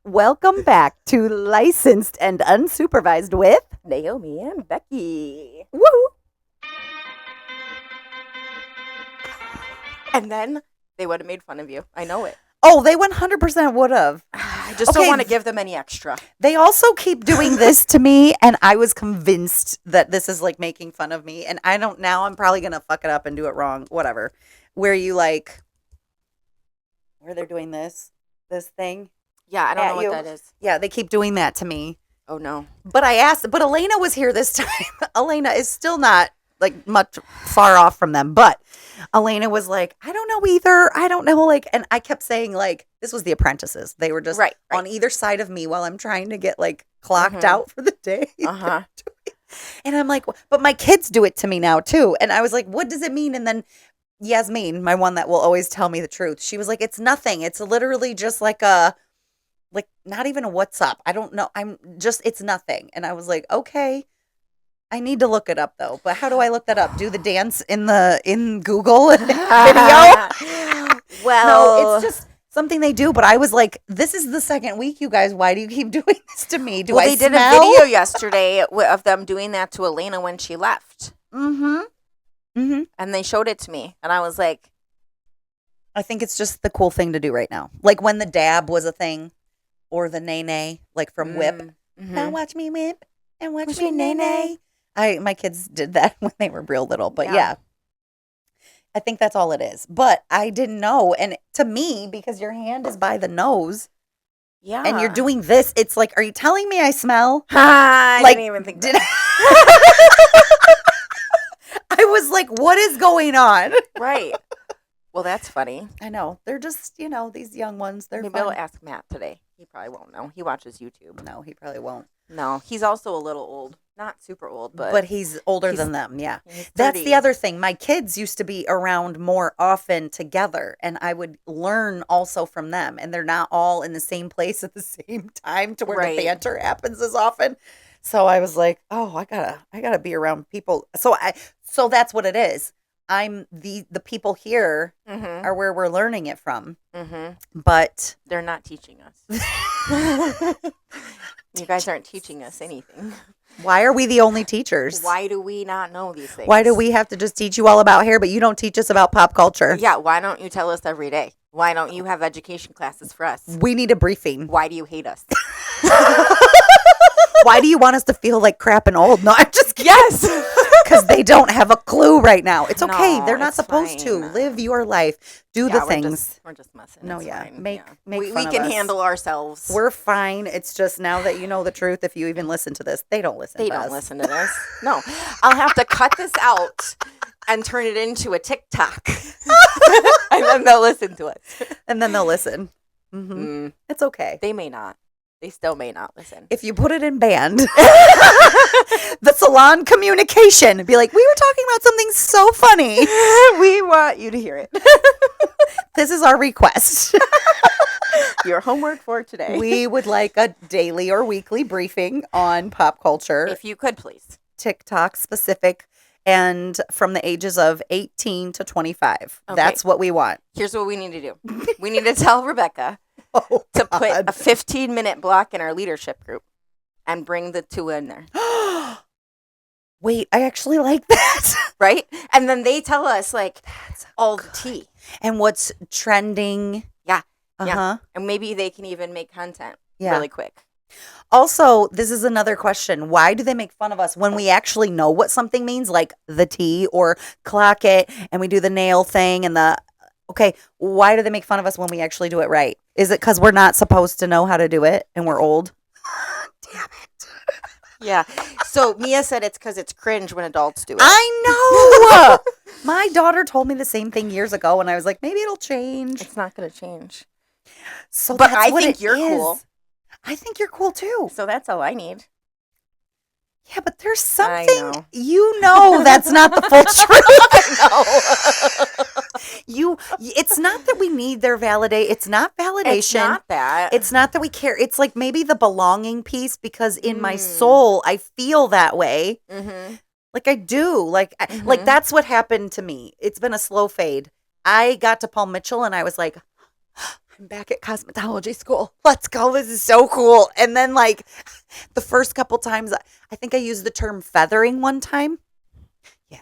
Welcome back to Licensed and Unsupervised with Naomi and Becky. Woo! And then they would have made fun of you. I know it. Oh, they 100% would have. I just don't want to give them any extra. They also keep doing this to me, and I was convinced that this is like making fun of me. And I don't now. I'm probably gonna fuck it up and do it wrong. Whatever. Where you like, where they're doing this thing. Yeah, I don't know you. what that is. Yeah, they keep doing that to me. Oh, no. But I asked, but Elena was here this time. Elena is still not like much far off from them, but Elena was like, I don't know either. I don't know. Like, and I kept saying like, this was the apprentices. They were just right. on either side of me while I'm trying to get like clocked out for the day. Uh-huh. And I'm like, but my kids do it to me now too. And I was like, what does it mean? And then Yasmin, my one that will always tell me the truth, she was like, it's nothing. It's literally just like not even a what's up. I don't know. It's nothing. And I was like, okay, I need to look it up though. But how do I look that up? Do the dance in Google video? Well, No, it's just something they do. But I was like, this is the second week, you guys. Why do you keep doing this to me? Do I they did smell? a video yesterday of them doing that to Elena when she left. Mm-hmm. Mm-hmm. And they showed it to me. And I was like, I think it's just the cool thing to do right now. Like when the dab was a thing. Or the nay-nay, like from Whip. Mm-hmm. Now watch me whip and watch me nay-nay. My kids did that when they were real little. But yeah, I think that's all it is. But I didn't know. And to me, because your hand is by the nose. Yeah. And you're doing this, it's like, are you telling me I smell? I Like, didn't even think did that. I was like, what is going on? Right. Well, that's funny. I know. They're just, these young ones. They're Maybe fun. I'll ask Matt today. He probably won't know. He watches YouTube. No, he probably won't. No, he's also a little old. Not super old, But he's older than them, yeah. He's That's 30. the other thing. My kids used to be around more often together, and I would learn also from them. And they're not all in the same place at the same time to where the banter happens as often. So I was like, oh, I gotta be around people. So that's what it is. I'm the people here are where we're learning it from. Mm-hmm. But they're not teaching us. You guys aren't teaching us anything. why are we the only teachers? Why do we not know these things? Why do we have to just teach you all about hair, but you don't teach us about pop culture? Yeah, why don't you tell us every day? Why don't you have education classes for us? We need a briefing. Why do you hate us? Why do you want us to feel like crap and old? No, I'm just kidding. Yes. Because they don't have a clue right now. It's okay. No, They're not it's supposed to. fine. Live your life. Do the things. We're just messing. No, It's yeah. fine. Make we fun of can us. handle ourselves. We're fine. It's just now that you know the truth, if you even listen to this, they don't listen They to us. don't listen to this. No. I'll have to cut this out and turn it into a TikTok. And then they'll listen to it. And then they'll listen. Mm-hmm. It's okay. They may not. They still may not listen. If you put it in band, the Salon communication, be like, we were talking about something so funny. We want you to hear it. This is our request. Your homework for today. We would like a daily or weekly briefing on pop culture. If you could, please. TikTok specific and from the ages of 18 to 25. Okay. That's what we want. Here's what we need to do. We need to tell Rebecca to put a 15-minute block in our leadership group and bring the two in there. Wait, I actually like that. Right? And then they tell us, like, all the tea. And what's trending. Yeah. Uh-huh. Yeah. And maybe they can even make content really quick. Also, this is another question. Why do they make fun of us when we actually know what something means, like the T or clock it, and we do the nail thing and the... Okay, why do they make fun of us when we actually do it right? Is it because we're not supposed to know how to do it and we're old? Damn it. Yeah. So Mia said it's because it's cringe when adults do it. I know. My daughter told me the same thing years ago, and I was like, maybe it'll change. It's not going to change. So, but that's I what think it you're is. cool. I think you're cool too. So that's all I need. Yeah, but there's something know. That's not the full truth. I know. It's not that we need their validate. It's not validation. It's not that. It's not that we care. It's like maybe the belonging piece, because in my soul I feel that way. Mm-hmm. Like I do. Like like that's what happened to me. It's been a slow fade. I got to Paul Mitchell and I was like, I'm back at cosmetology school. Let's go. This is so cool. And then, like, the first couple times, I think I used the term feathering one time. Yeah.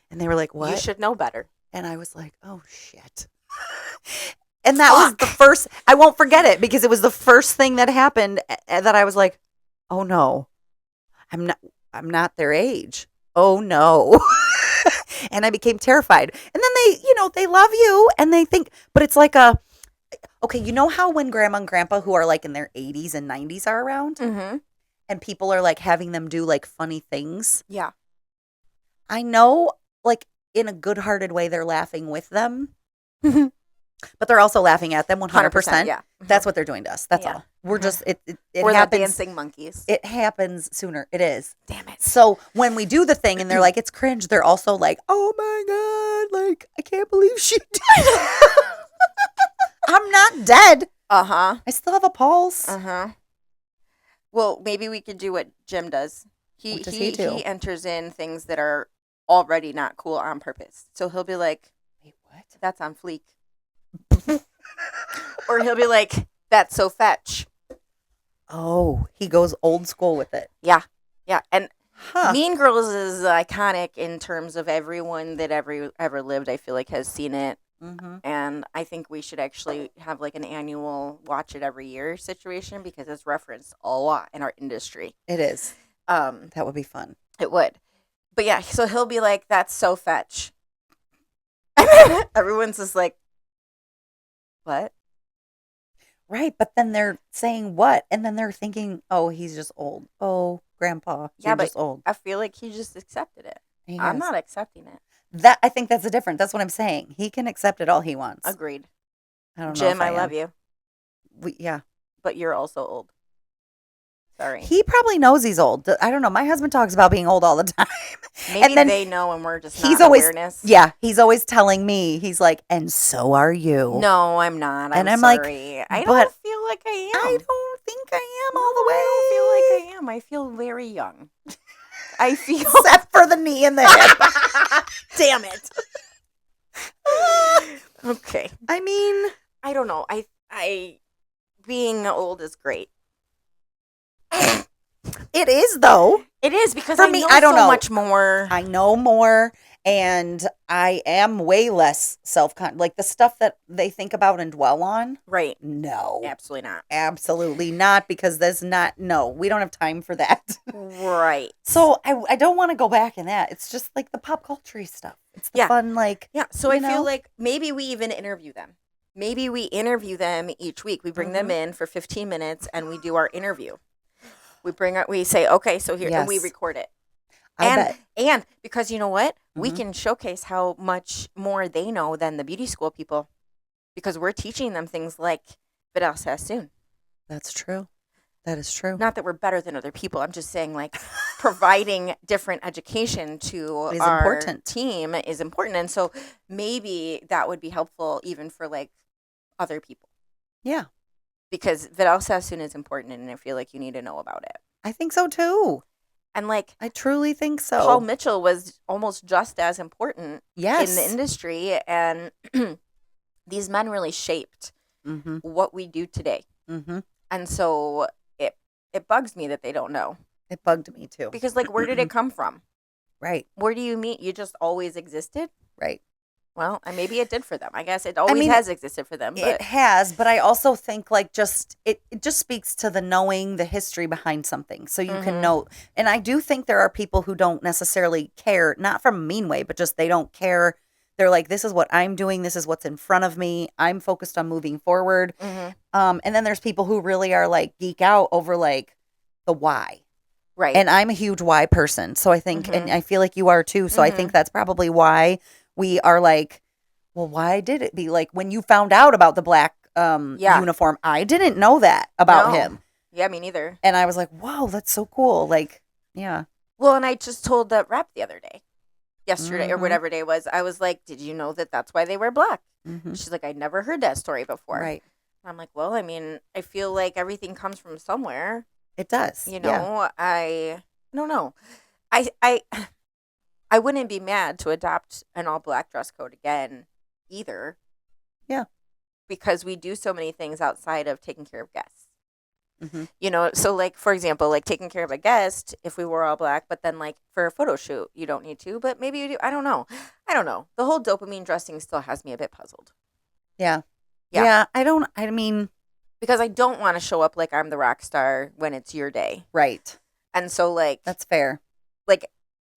And they were like, what? You should know better. And I was like, oh, shit. And that was the first, I won't forget it because it was the first thing that happened that I was like, oh, no, I'm not their age. Oh, no. And I became terrified. And then they love you and they think, but it's like okay, you know how when grandma and grandpa who are like in their 80s and 90s are around and people are like having them do like funny things? Yeah. I know, like, in a good-hearted way, they're laughing with them. But they're also laughing at them 100%. Yeah. That's what they're doing to us. That's all. We're just, it We're happens. the dancing monkeys. It happens sooner. It is. Damn it. So when we do the thing and they're like, it's cringe, they're also like, oh my God, like, I can't believe she did it. I'm not dead. Uh-huh. I still have a pulse. Uh-huh. Well, maybe we could do what Jim does. What does he do? He enters in things that are already not cool on purpose. So he'll be like, wait, what? That's on fleek. Or he'll be like, that's so fetch. Oh, he goes old school with it. Yeah. Yeah. And Mean Girls is iconic in terms of everyone that ever lived, I feel like, has seen it. Mm-hmm. And I think we should actually have like an annual watch it every year situation because it's referenced a lot in our industry. It is. That would be fun. It would. But yeah, so he'll be like, that's so fetch. Everyone's just like, what? Right, but then they're saying what? And then they're thinking, oh, he's just old. Oh, grandpa, you're just old. I feel like he just accepted it. I'm not accepting it. I think that's the difference. That's what I'm saying. He can accept it all he wants. Agreed. I don't know. Jim, I love you. Yeah. But you're also old. Sorry. He probably knows he's old. I don't know. My husband talks about being old all the time. Maybe and then they know and we're just not awareness. Yeah. He's always telling me, he's like, and so are you. No, I'm not. I'm sorry. Like, I don't feel like I am. I don't think I am all the way. I don't feel like I am. I feel very young. I feel. Except for the knee and the hip. Damn it. Okay. I mean, I don't know. I being old is great. It is, though. It is because for me, I don't know much more. I know more, and I am way less self-conscious. Like the stuff that they think about and dwell on. Right. No. Absolutely not. Absolutely not, because there's not. No, we don't have time for that. Right. So I don't want to go back in that. It's just like the pop culture stuff. It's the fun, like. Yeah. So I feel like maybe we even interview them. Maybe we interview them each week. We bring them in for 15 minutes and we do our interview. We say, okay, so here, and we record it. And because you know what? We can showcase how much more they know than the beauty school people because we're teaching them things like Vidal Sassoon. That's true. That is true. Not that we're better than other people. I'm just saying, like, providing different education to our team is important. And so maybe that would be helpful even for, like, other people. Yeah. Because Vidal Sassoon is important, and I feel like you need to know about it. I think so, too. And, like... I truly think so. Paul Mitchell was almost just as important in the industry, and these men really shaped what we do today. Mm-hmm. And so it bugs me that they don't know. It bugged me, too. Because, like, where did it come from? Right. Where do you meet? You just always existed? Right. Well, and maybe it did for them. I guess it always has existed for them. But. It has, but I also think like it just speaks to the knowing the history behind something. So you can know. And I do think there are people who don't necessarily care, not from a mean way, but just they don't care. They're like, this is what I'm doing. This is what's in front of me. I'm focused on moving forward. And then there's people who really are like geek out over like the why. Right. And I'm a huge why person. So I think, and I feel like you are too. So I think that's probably why we are like, well, why did it be like when you found out about the black uniform? I didn't know that about him. Yeah, me neither. And I was like, whoa, that's so cool. Like, yeah. Well, and I just told the rep the other day, yesterday or whatever day it was. I was like, did you know that that's why they wear black? She's like, I never heard that story before. Right. I'm like, well, I mean, I feel like everything comes from somewhere. It does. You know, I don't know. I wouldn't be mad to adopt an all black dress code again either. Yeah. because we do so many things outside of taking care of guests. Mm-hmm. You know, so like, for example, like taking care of a guest, if we wore all black, but then like for a photo shoot, you don't need to, but maybe you do. I don't know. The whole dopamine dressing still has me a bit puzzled. Yeah. Yeah. I mean, because I don't want to show up like I'm the rock star when it's your day. right. And so like, That's fair. like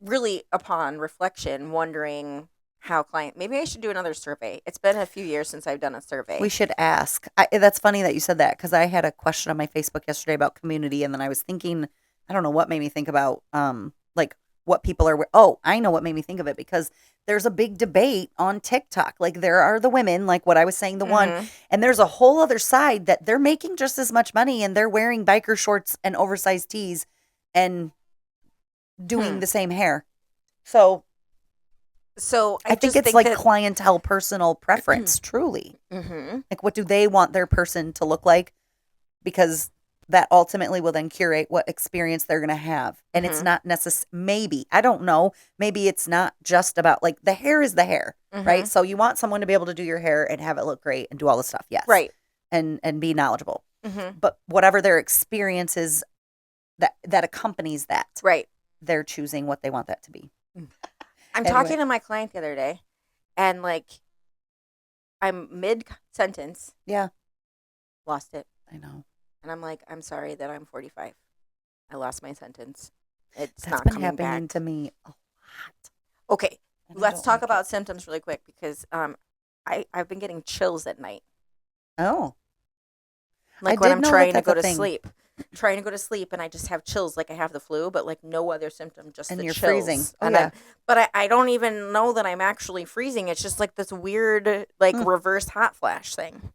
really upon reflection, wondering how maybe I should do another survey. It's been a few years since I've done a survey. We should ask. That's funny that you said that because I had a question on my Facebook yesterday about community, and then I was thinking, I don't know what made me think about, like what people are. Oh, I know what made me think of it because there's a big debate on TikTok. Like there are the women, like what I was saying, the one, and there's a whole other side that they're making just as much money and they're wearing biker shorts and oversized tees and doing the same hair. So I think it's like clientele personal preference, truly. Like, what do they want their person to look like? Because that ultimately will then curate what experience they're going to have. And it's not maybe, I don't know, maybe it's not just about, like, the hair is the hair, right? So you want someone to be able to do your hair and have it look great and do all the stuff, yes. Right. And be knowledgeable. But whatever their experience is that accompanies that. Right. They're choosing what they want that to be. I'm talking to my client the other day, and like, I'm mid-sentence. Yeah. Lost it. I know. And I'm like, I'm sorry that I'm 45. I lost my sentence. It's That's not been coming happening back. to me a lot. Okay, And let's talk about symptoms really quick because I've been getting chills at night. Oh. Like when I'm trying to go to sleep. Trying to go to sleep and I just have chills like I have the flu, but like no other symptom, just and the you're chills. Freezing. Oh, and yeah. But I don't even know that I'm actually freezing. It's just like this weird like reverse hot flash thing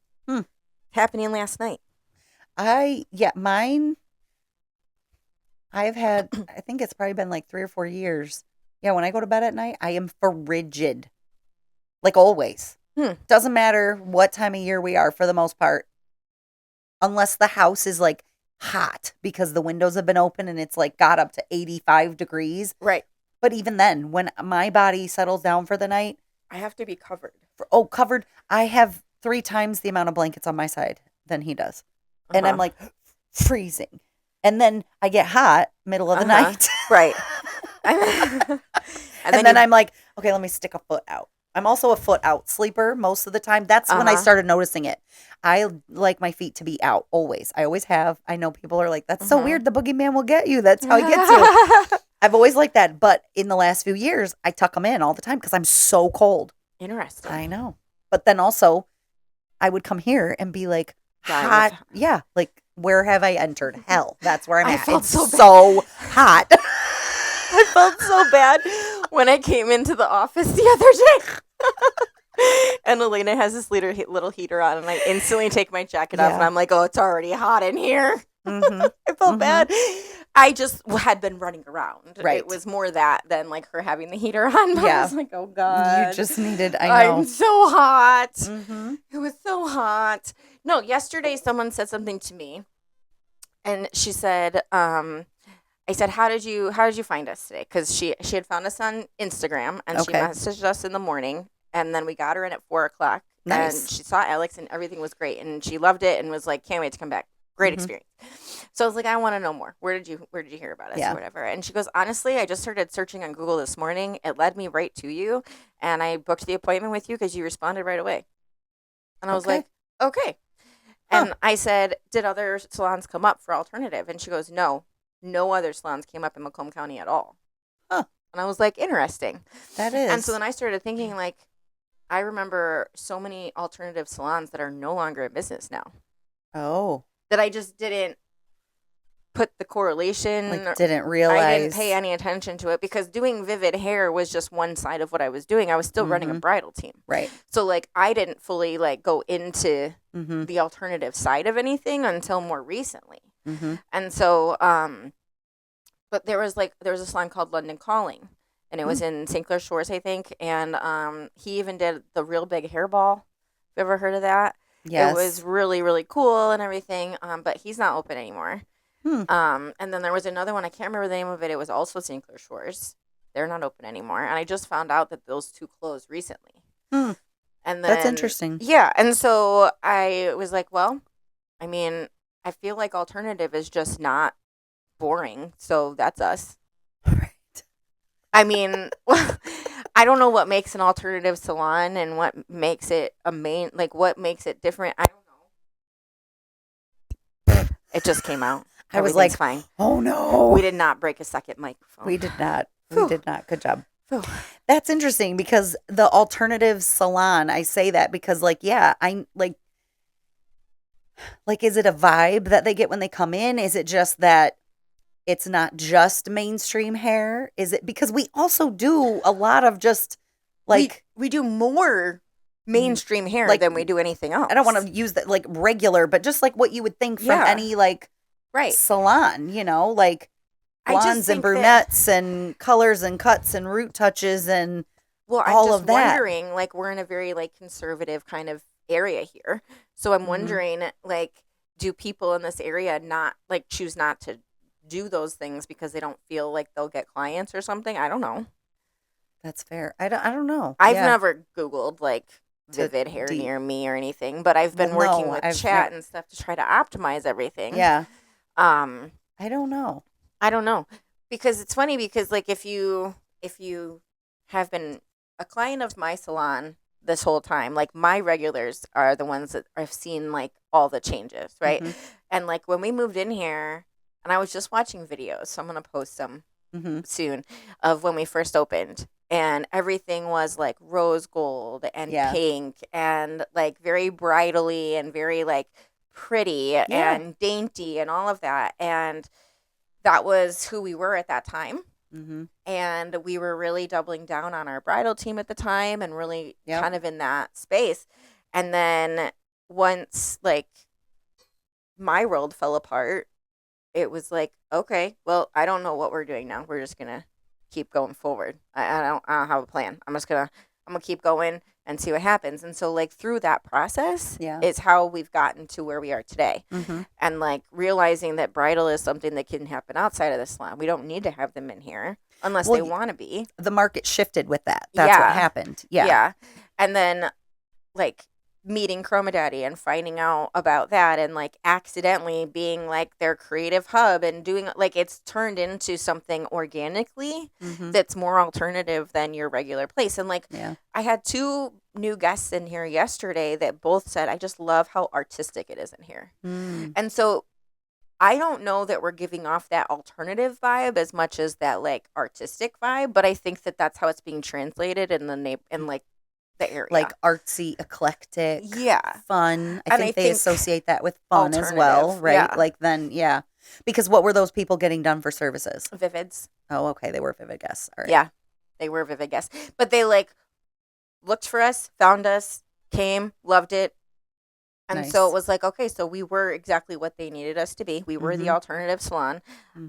happening last night. Mine, I've had, I think it's probably been like 3 or 4 years. Yeah, when I go to bed at night, I am frigid. Like always. Doesn't matter what time of year we are for the most part. Unless the house is like hot because the windows have been open and it's like got up to 85 degrees. Right. But even then, when my body settles down for the night, I have to be covered. Covered. I have 3 times the amount of blankets on my side than he does. And I'm like freezing. And then I get hot middle of the night. Right. and then I'm like, okay, let me stick a foot out. I'm also a foot out sleeper most of the time. That's when I started noticing it. I like my feet to be out always. I always have. I know people are like, that's so weird. The boogeyman will get you. That's how he gets you. I've always liked that. But in the last few years, I tuck them in all the time because I'm so cold. Interesting. I know. But then also, I would come here and be like, hot. Yeah. Like, where have I entered? Hell. That's where I'm at. It's so hot. I felt so bad when I came into the office the other day. And Elena has this little heater on, and I instantly take my jacket off, and I'm like, oh, it's already hot in here. I felt bad. I just had been running around. Right. It was more that than like her having the heater on. But I was like, oh, God. You just needed, I know. I'm so hot. It was so hot. No, yesterday someone said something to me, and she said, I said, how did you find us today? Because she had found us on Instagram, and she messaged us in the morning, and then we got her in at 4:00. Nice. And she saw Alex, and everything was great, and she loved it, and was like, can't wait to come back. Great experience. So I was like, I want to know more. Where did you hear about us or whatever? And she goes, honestly, I just started searching on Google this morning. It led me right to you, and I booked the appointment with you because you responded right away. And I was like, okay. And I said, did other salons come up for alternative? And she goes, no other salons came up in Macomb County at all. And I was like, interesting. That is. And so then I started thinking, like, I remember so many alternative salons that are no longer in business now. Oh. That I just didn't put the correlation. Like, didn't realize. I didn't pay any attention to it because doing Vivid hair was just one side of what I was doing. I was still running a bridal team. Right. So, like, I didn't fully, like, go into the alternative side of anything until more recently. And so, but there was a salon called London Calling, and it was in St. Clair Shores, I think. And he even did the Real Big Hairball. Have you ever heard of that? Yes. It was really, really cool and everything. But he's not open anymore. And then there was another one. I can't remember the name of it. It was also St. Clair Shores. They're not open anymore. And I just found out that those two closed recently. And That's then, interesting. yeah. And so I was like, well, I mean, I feel like alternative is just not boring. So that's us. Right. I mean, I don't know what makes an alternative salon and what makes it what makes it different. I don't know. It just came out. I was Everything's like, fine. oh no. We did not break a second microphone. We did not. Whew. We did not. Good job. Whew. That's interesting because the alternative salon, I say that because yeah, I like, is it a vibe that they get when they come in? Is it just that it's not just mainstream hair? Is it because we also do a lot of just like we do more mainstream hair like, than we do anything else. I don't want to use that like regular, but just like what you would think from any like salon, like blondes and brunettes and colors and cuts and root touches and all of that. I'm just wondering, like, we're in a very like conservative kind of area here, so I'm wondering, like, do people in this area not like choose not to do those things because they don't feel like they'll get clients or something? I don't know. That's fair. I don't know. I've never Googled like vivid hair near me or anything, but I've been working with chat and stuff to try to optimize everything. Yeah. I don't know. I don't know, because it's funny because like if you have been a client of my salon this whole time, like my regulars are the ones that I've seen like all the changes, right? And like when we moved in here, and I was just watching videos, so I'm gonna post some soon of when we first opened, and everything was like rose gold and pink and like very bridally and very like pretty and dainty and all of that, and that was who we were at that time. And we were really doubling down on our bridal team at the time and really kind of in that space. And then once like my world fell apart, it was like, okay, well, I don't know what we're doing now. We're just gonna keep going forward. I don't have a plan. I'm gonna keep going and see what happens. And so like through that process is how we've gotten to where we are today. And like realizing that bridal is something that can happen outside of the salon. We don't need to have them in here unless they want to be. The market shifted with that. That's what happened. Yeah. And then like meeting Chroma Daddy and finding out about that and like accidentally being like their creative hub and doing like it's turned into something organically that's more alternative than your regular place. And like I had 2 new guests in here yesterday that both said, I just love how artistic it is in here. And so I don't know that we're giving off that alternative vibe as much as that like artistic vibe, but I think that that's how it's being translated in like the area. Like artsy, eclectic, fun. I think they think associate that with fun as well, right? Like then, because what were those people getting done for services? Vivids. Oh, okay. They were Vivid guests. All right. Yeah, they were Vivid guests. But they like looked for us, found us, came, loved it. And so it was like, okay, so we were exactly what they needed us to be. We were the alternative salon.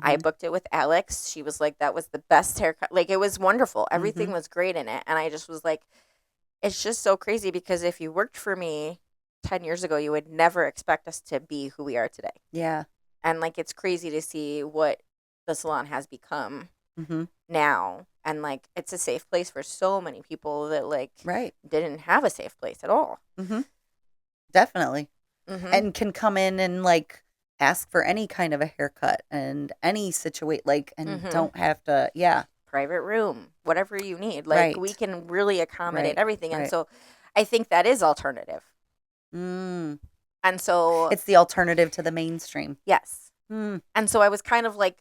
I booked it with Alex. She was like, that was the best haircut. Like, it was wonderful. Everything was great in it. And I just was like, it's just so crazy because if you worked for me 10 years ago, you would never expect us to be who we are today. Yeah. And like, it's crazy to see what the salon has become now. And like, it's a safe place for so many people that like didn't have a safe place at all. Definitely. And can come in and like ask for any kind of a haircut and any situate like and don't have to private room, whatever you need. Like we can really accommodate everything. And so I think that is alternative. And so it's the alternative to the mainstream. Yes. And so I was kind of like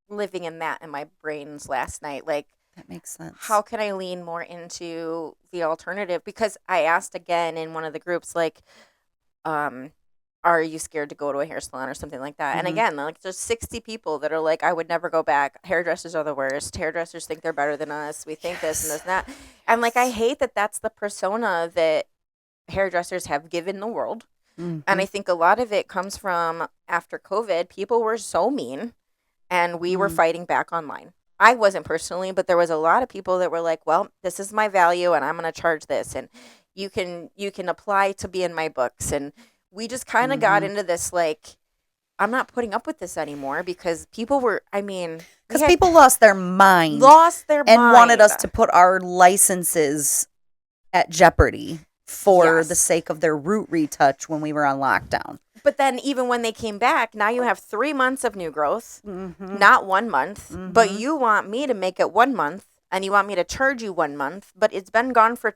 living in that in my brains last night. Like, that makes sense. How can I lean more into the alternative? Because I asked again in one of the groups, like, are you scared to go to a hair salon or something like that? And again, like there's 60 people that are like, I would never go back. Hairdressers are the worst. Hairdressers think they're better than us. We think this and this and that. And like, I hate that that's the persona that hairdressers have given the world. And I think a lot of it comes from after COVID, people were so mean and we were fighting back online. I wasn't personally, but there was a lot of people that were like, well, this is my value and I'm going to charge this. And you can apply to be in my books. And we just kind of got into this, like, I'm not putting up with this anymore because people were, because people lost their mind. And wanted us to put our licenses at jeopardy. for the sake of their root retouch when we were on lockdown. But then even when they came back, now you have 3 months of new growth, not 1 month. But you want me to make it 1 month, and you want me to charge you 1 month, but it's been gone for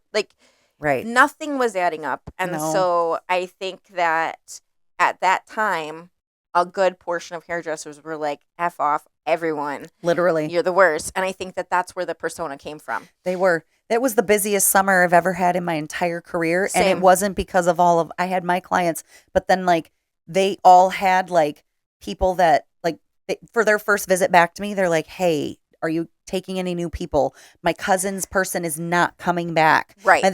nothing was adding up. And so I think that at that time, a good portion of hairdressers were like, F off, everyone. Literally. You're the worst. And I think that that's where the persona came from. They were. That was the busiest summer I've ever had in my entire career. Same. And it wasn't because of I had my clients, but then they all had people that for their first visit back to me, they're like, hey, are you taking any new people? My cousin's person is not coming back. Right. And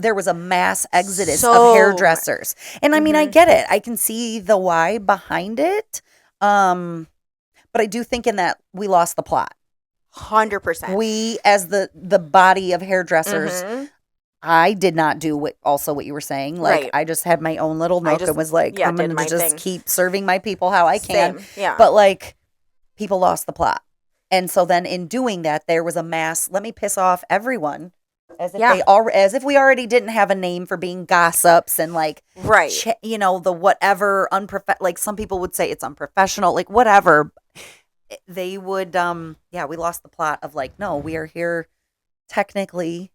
there was a mass exodus of hairdressers. And I mean, I get it. I can see the why behind it. But I do think in that we lost the plot. 100%. We, as the body of hairdressers, I did not do what you were saying. I just had my own little nook and was like, I'm going to just keep serving my people how I can. Same. Yeah. But people lost the plot. And so then in doing that, there was a mass, let me piss off everyone as if we already didn't have a name for being gossips and the whatever some people would say it's unprofessional, whatever. They would, we lost the plot of no, we are here technically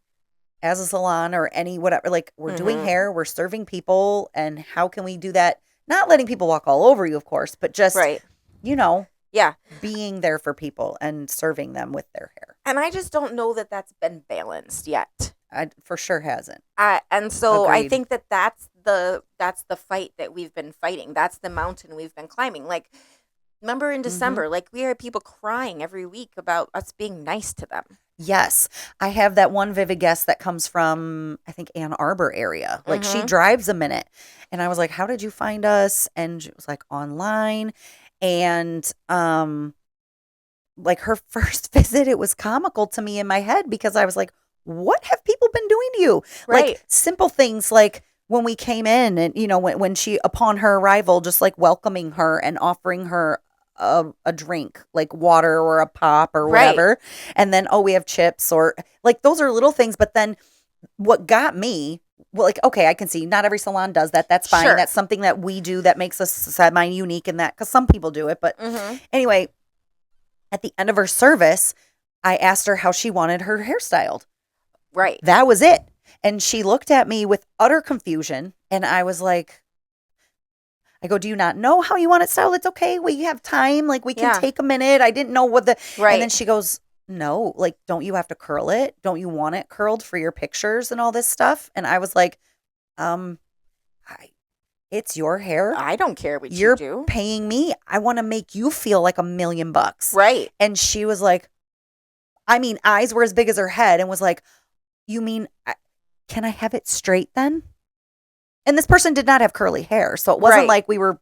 as a salon or any whatever, we're doing hair, we're serving people, and how can we do that? Not letting people walk all over you, of course, but just, being there for people and serving them with their hair. And I just don't know that that's been balanced yet. For sure hasn't. And so Agreed. I think that's the fight that we've been fighting. That's the mountain we've been climbing. Remember in December, we had people crying every week about us being nice to them. Yes. I have that one Vivid guest that comes from, I think, Ann Arbor area. She drives a minute. And I was like, how did you find us? And she was like, online. And her first visit, it was comical to me in my head because I was like, what have people been doing to you? Right. Simple things when we came in and, when she, upon her arrival, just welcoming her and offering her a drink, water or a pop or whatever. Right. And then, we have chips or those are little things. But then what got me, okay, I can see not every salon does that. That's fine. Sure. That's something that we do that makes us semi-unique in that because some people do it. But anyway, at the end of her service, I asked her how she wanted her hair styled. Right. That was it. And she looked at me with utter confusion. And I was like, I go, do you not know how you want it styled? It's okay. We have time. We can take a minute. I didn't know what right. And then she goes, no, don't you have to curl it? Don't you want it curled for your pictures and all this stuff? And I was like, it's your hair. I don't care what You're you do. Paying me. I want to make you feel like $1 million. Right. And she was like, eyes were as big as her head and was like, you mean, can I have it straight then? And this person did not have curly hair. So it wasn't like we were,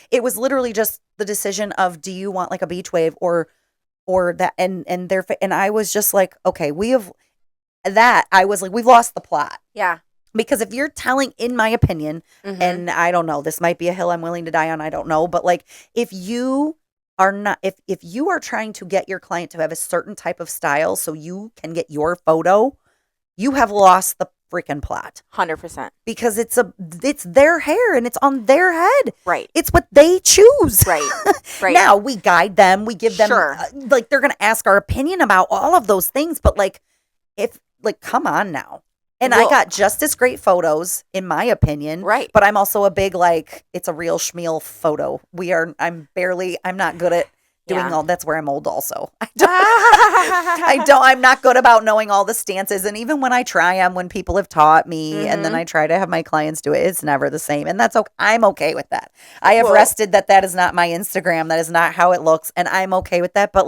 it was literally just the decision of, do you want a beach wave or that? And I was just like, okay, I was like, we've lost the plot. Yeah. Because if you're telling, in my opinion, and I don't know, this might be a hill I'm willing to die on, I don't know. But if you are not, if you are trying to get your client to have a certain type of style so you can get your photo, you have lost the freaking plot. 100%. Because it's their hair and it's on their head. Right. It's what they choose. Right. Right. Now we guide them, we give them they're going to ask our opinion about all of those things, but come on now. And I got just as great photos in my opinion. Right. But I'm also a big it's a real schmeal photo. I'm not good at doing all, that's where I'm old also. I'm not good about knowing all the stances. And even when I try them, when people have taught me and then I try to have my clients do it, it's never the same. And that's okay. I'm okay with that. I have rested that is not my Instagram. That is not how it looks. And I'm okay with that. But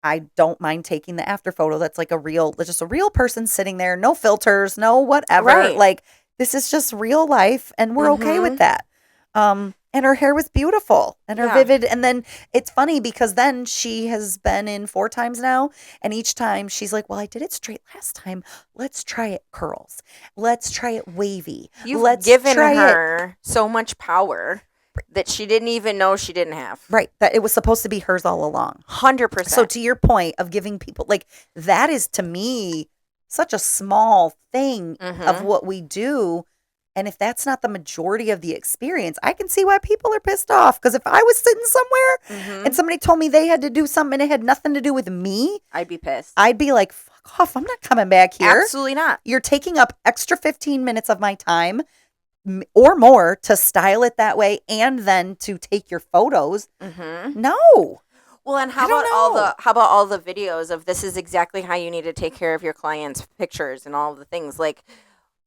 I don't mind taking the after photo. That's just a real person sitting there. No filters, no whatever. Right. This is just real life. And we're okay with that. And her hair was beautiful and her vivid. And then it's funny because then she has been in 4 times now. And each time she's like, well, I did it straight last time. Let's try it curls. Let's try it wavy. You've given her so much power that she didn't even know she didn't have. Right. That it was supposed to be hers all along. 100%. So to your point of giving people, that is to me such a small thing of Mm-hmm. what we do. And if that's not the majority of the experience, I can see why people are pissed off. Because if I was sitting somewhere and Mm-hmm. somebody told me they had to do something and it had nothing to do with me, I'd be pissed. I'd be like, fuck off. I'm not coming back here. Absolutely not. You're taking up extra 15 minutes of my time or more to style it that way and then to take your photos. Mm-hmm. No. Well, and I don't know. how about all the videos of this is exactly how you need to take care of your clients' pictures and all the things like.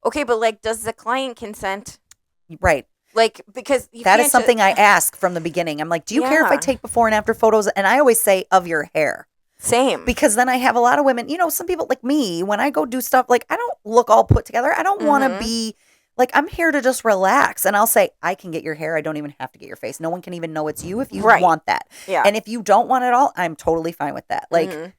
Okay, but like, does the client consent? Right. Like, because you That can't is something I ask from the beginning. I'm like, do you care if I Yeah. take before and after photos? And I always say of your hair. Same. Because then I have a lot of women, some people like me, when I go do stuff, like I don't look all put together. I don't want to Mhm. be like, I'm here to just relax. And I'll say, I can get your hair. I don't even have to get your face. No one can even know it's you if you Right. want that. Yeah. And if you don't want it all, I'm totally fine with that. Like, Mhm.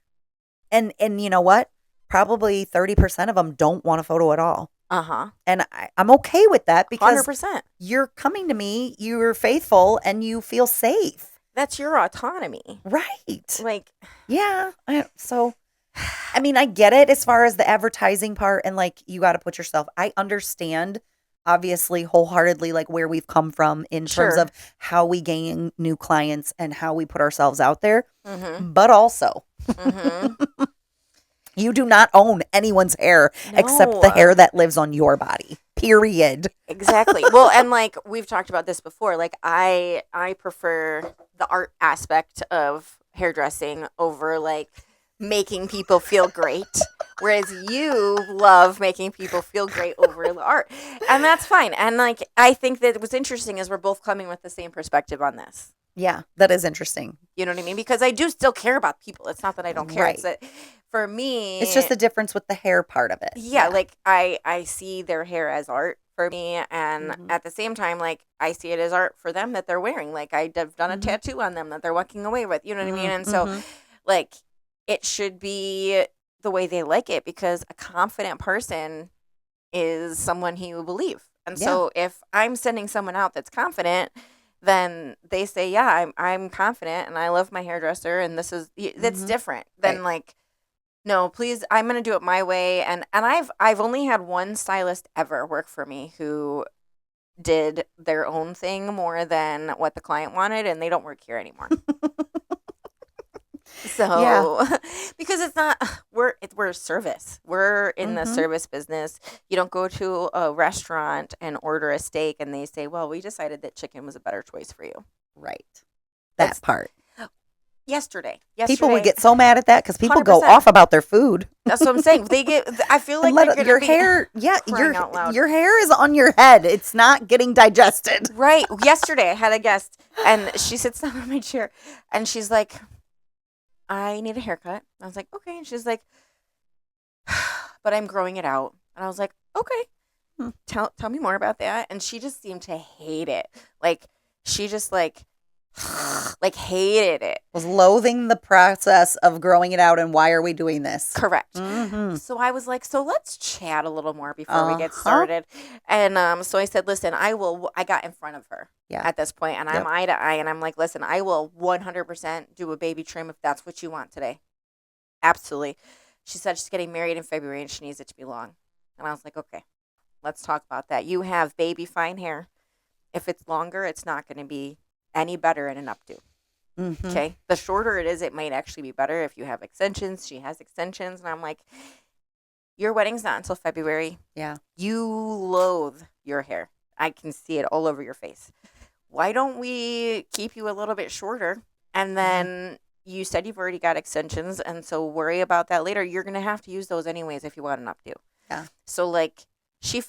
and you know what? Probably 30% of them don't want a photo at all. Uh-huh. And I'm okay with that because 100%. you're coming to me, you're faithful, and you feel safe. That's your autonomy. Right. Like, Yeah. So, I mean, I get it as far as the advertising part and like you got to put yourself. I understand, obviously, wholeheartedly, like where we've come from in terms Sure. of how we gain new clients and how we put ourselves out there. mhm. But also, Mhm. you do not own anyone's hair except the No. hair that lives on your body. Period. Exactly. Well, and like we've talked about this before, like I prefer the art aspect of hairdressing over like making people feel great. Whereas you love making people feel great over the art. And that's fine. And like I think that what's interesting is we're both coming with the same perspective on this. Yeah, that is interesting. You know what I mean? Because I do still care about people. It's not that I don't care. Right. It's that for me It's just the difference with the hair part of it. yeah, like I see their hair as art for me, and Mhm. at the same time, like I see it as art for them that they're wearing. Like I've done a Mhm. tattoo on them that they're walking away with. You know what I mean? And so, Mhm. like, it should be the way they like it because a confident person is someone he will believe. And Yeah. so, if I'm sending someone out that's confident, then they say, "Yeah, I'm confident, and I love my hairdresser, and this is that's Mhm. different than Right. like." No, please. I'm gonna do it my way, and I've only had one stylist ever work for me who did their own thing more than what the client wanted, and they don't work here anymore. Yeah. So, because it's not we're a service. We're in the Mhm. service business. You don't go to a restaurant and order a steak, and they say, "Well, we decided that chicken was a better choice for you." Right. That's That part. yesterday. People would Yesterday, get so mad at that because people go 100%. off about their food. That's what I'm saying. They get. I feel And like they're let gonna your be hair, yeah, crying out loud. your hair is on your head. It's not getting digested. Right. Yesterday, I had a guest, and she sits down on my chair, and she's like, "I need a haircut." I was like, "Okay." And she's like, "But I'm growing it out." And I was like, "Okay, Hmm. tell me more about that." And she just seemed to hate it. Like she just like hated it. Was loathing the process of growing it out and why are we doing this? Correct. Mm-hmm. So I was like, so let's chat a little more before we get Uh-huh. started. And so I said, listen, I got in front of her Yeah. at this point, and I'm Yep. eye to eye, and I'm like, listen, I will 100% do a baby trim if that's what you want today. Absolutely. She said she's getting married in February and she needs it to be long. And I was like, okay, let's talk about that. You have baby fine hair. If it's longer, it's not going to be any better in an updo. Mm-hmm. Okay. The shorter it is, it might actually be better if you have extensions. She has extensions. And I'm like, your wedding's not until February. Yeah. You loathe your hair. I can see it all over your face. Why don't we keep you a little bit shorter? And then you said you've already got extensions. And so worry about that later. You're going to have to use those anyways if you want an updo. Yeah. So like she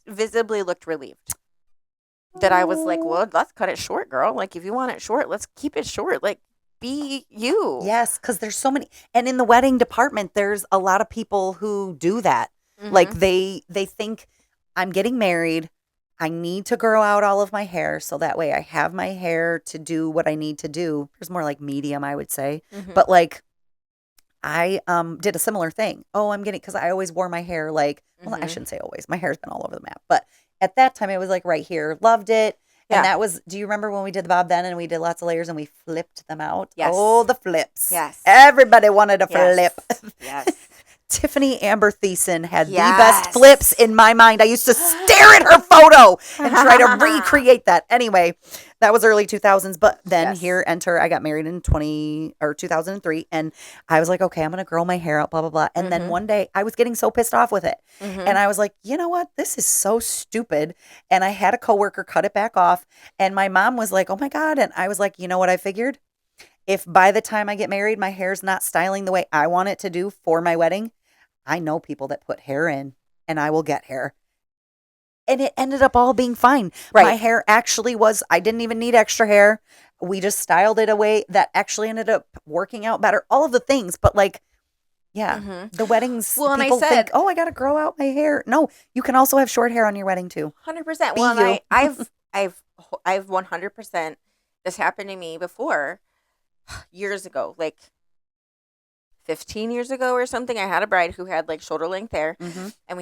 visibly looked relieved. That I was like, well, let's cut it short, girl. Like, if you want it short, let's keep it short. Like, be you. Yes, because there's so many. And in the wedding department, there's a lot of people who do that. Mhm. Like they think I'm getting married. I need to grow out all of my hair so that way I have my hair to do what I need to do. There's more like medium, I would say. Mhm. But like I did a similar thing. Oh, I'm getting because I always wore my hair like well, I Mhm. shouldn't say always. My hair's been all over the map, but at that time it was like right here. Loved it. Yeah. And that was, do you remember when we did the bob then and we did lots of layers and we flipped them out? Yes. Oh, the flips. Yes. Everybody wanted a Yes. flip. Yes. Tiffany Amber Thiessen had the Yes. best flips in my mind. I used to stare at her photo and try to recreate that. Anyway, that was early 2000s. But then here enter, I got married in 2003. And I was like, okay, I'm going to curl my hair out, blah, blah, blah. And then one day I was getting so pissed off with it. And I was like, you know what? This is so stupid. And I had a coworker cut it back off. And my mom was like, oh my God. And I was like, you know what I figured? If by the time I get married, my hair's not styling the way I want it to do for my wedding, I know people that put hair in and I will get hair. And it ended up all being fine. Right. My hair actually was, I didn't even need extra hair. We just styled it away. That actually ended up working out better. All of the things. But like, yeah, the weddings, Well, and people I said, think, oh, I got to grow out my hair. No, you can also have short hair on your wedding too. 100%. Be Well, you. and I've 100%, this happened to me before years ago, like 15 years ago or something. I had a bride who had like shoulder length hair, and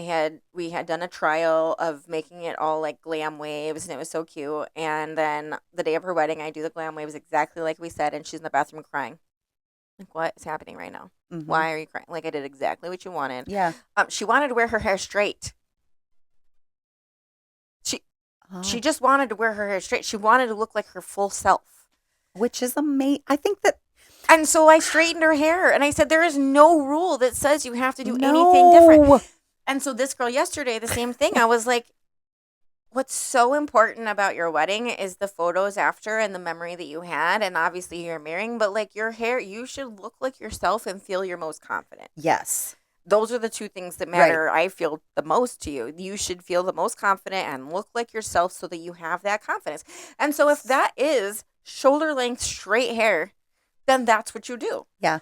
we had done a trial of making it all like glam waves, and it was so cute. And then the day of her wedding, I do the glam waves exactly like we said, and she's in the bathroom crying. Like, what is happening right now? Why are you crying? Like, I did exactly what you wanted. Yeah. She wanted to wear her hair straight. She just wanted to wear her hair straight. She wanted to look like her full self. Which is amazing. I think that. And so I straightened her hair, and I said, there is no rule that says you have to do anything different. And so this girl yesterday, the same thing. I was like, what's so important about your wedding is the photos after and the memory that you had. And obviously you're marrying, but like your hair, you should look like yourself and feel your most confident. Yes. Those are the two things that matter, I feel, the most to you. You should feel the most confident and look like yourself so that you have that confidence. And so if that is shoulder length straight hair, then that's what you do. Yeah.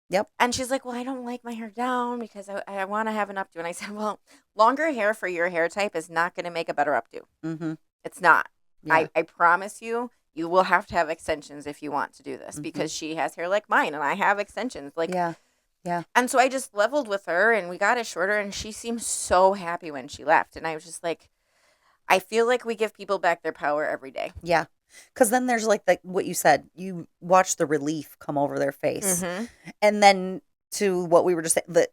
Yep. And she's like, well, I don't like my hair down because I want to have an updo. And I said, well, longer hair for your hair type is not going to make a better updo. It's not. Yeah. I promise you, you will have to have extensions if you want to do this because she has hair like mine and I have extensions. Like, yeah. And so I just leveled with her and we got it shorter and she seemed so happy when she left. And I was just like, I feel like we give people back their power every day. Yeah. Because then there's like what you said, you watch the relief come over their face. And then to what we were just saying,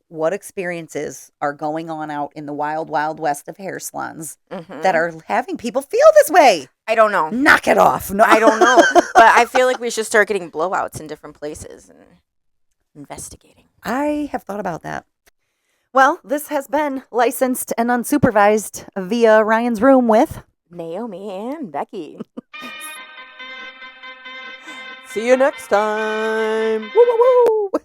what experiences are going on out in the wild, wild west of hair salons that are having people feel this way? I don't know. Knock it off. No. I don't know. But I feel like we should start getting blowouts in different places and investigating. I have thought about that. Well, this has been Licensed and Unsupervised via Ryan's Room with Naomi and Becky. See you next time. Woo, woo, woo.